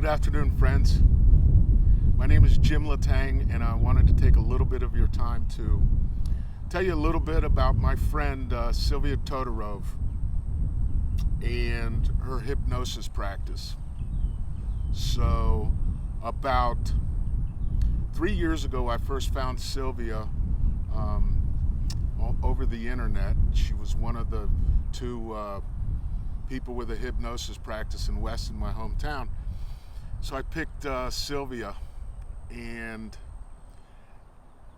Good afternoon, friends. My name is Jim Latang, and I wanted to take a little bit of your time to tell you a little bit about my friend Silvia Todorov and her hypnosis practice. So, about 3 years ago, I first found Silvia over the internet. She was one of the two people with a hypnosis practice in Weston, my hometown. So I picked Silvia, and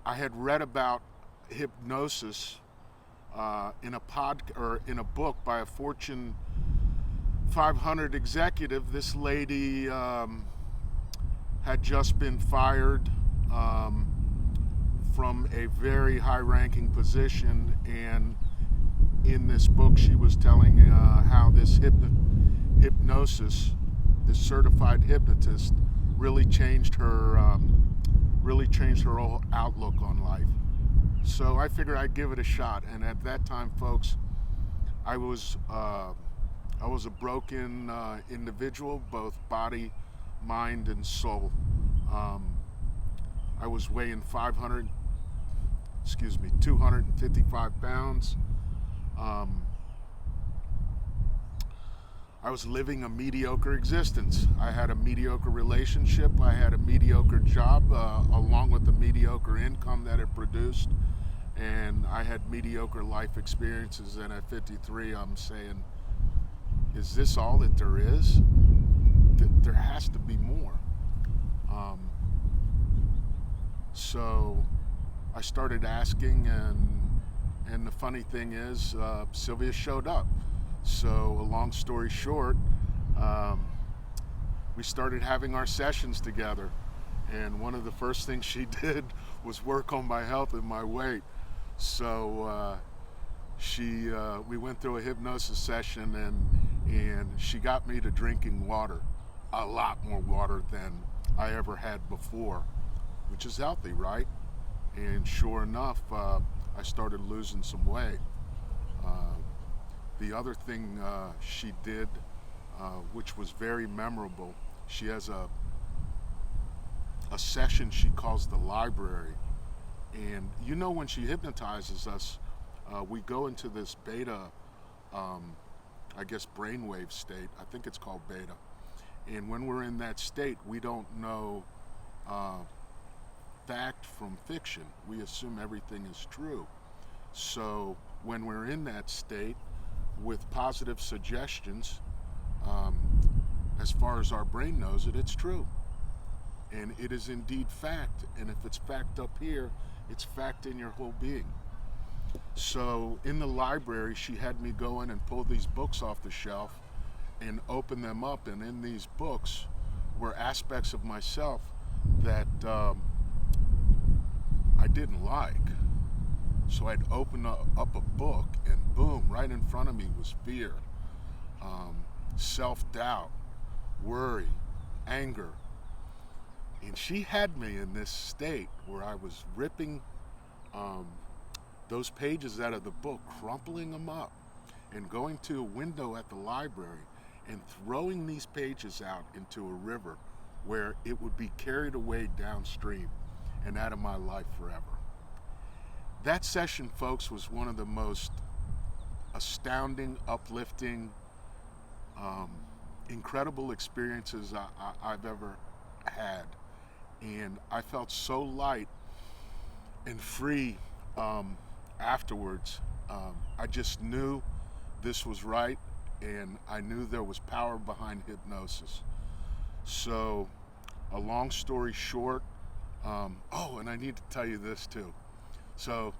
I had read about hypnosis in a book by a Fortune 500 executive. This lady had just been fired from a very high-ranking position, and in this book she was telling how this hypnosis, this certified hypnotist, really changed her whole outlook on life. So I figured I'd give it a shot. And at that time, folks, I was a broken individual, both body, mind, and soul. I was weighing 255 pounds. I was living a mediocre existence. I had a mediocre relationship. I had a mediocre job, along with the mediocre income that it produced. And I had mediocre life experiences. And at 53, I'm saying, is this all that there is? There has to be more. So I started asking, and the funny thing is, Silvia showed up. So, a long story short, we started having our sessions together, and one of the first things she did was work on my health and my weight. So we went through a hypnosis session, and she got me to drinking water, a lot more water than I ever had before, which is healthy, right? And sure enough, I started losing some weight. The other thing she did, which was very memorable, she has a session she calls the library. And you know, when she hypnotizes us, we go into this beta, brainwave state. I think it's called beta. And when we're in that state, we don't know fact from fiction. We assume everything is true. So when we're in that state, with positive suggestions, as far as our brain knows it, it's true. And it is indeed fact. And if it's fact up here, it's fact in your whole being. So in the library, she had me go in and pull these books off the shelf and open them up. And in these books were aspects of myself that I didn't like. So I'd open up a book, and boom, right in front of me was fear, self-doubt, worry, anger. And she had me in this state where I was ripping those pages out of the book, crumpling them up, and going to a window at the library and throwing these pages out into a river where it would be carried away downstream and out of my life forever. That session, folks, was one of the most astounding, uplifting, incredible experiences I've ever had. And I felt so light and free afterwards. I just knew this was right, and I knew there was power behind hypnosis. So, a long story short, and I need to tell you this too. So,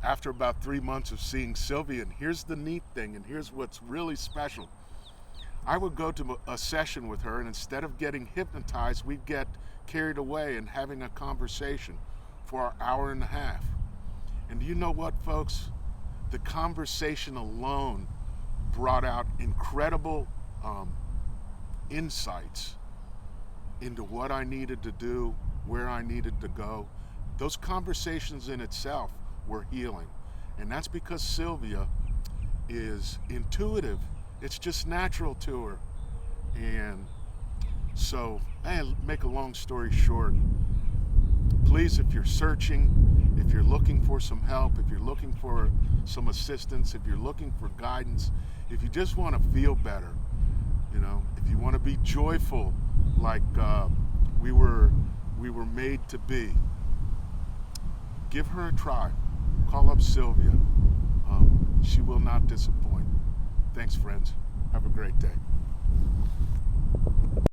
after about 3 months of seeing Silvia, and here's the neat thing, and here's what's really special. I would go to a session with her, and instead of getting hypnotized, we'd get carried away and having a conversation for an hour and a half. And you know what, folks? The conversation alone brought out incredible insights into what I needed to do, where I needed to go. Those conversations in itself were healing. And that's because Silvia is intuitive. It's just natural to her. And So, and make a long story short, please, if you're searching, if you're looking for some help, if you're looking for some assistance, if you're looking for guidance, if you just want to feel better, if you want to be joyful like we were made to be, give her a try. Call up Silvia. She will not disappoint. Thanks, friends. Have a great day.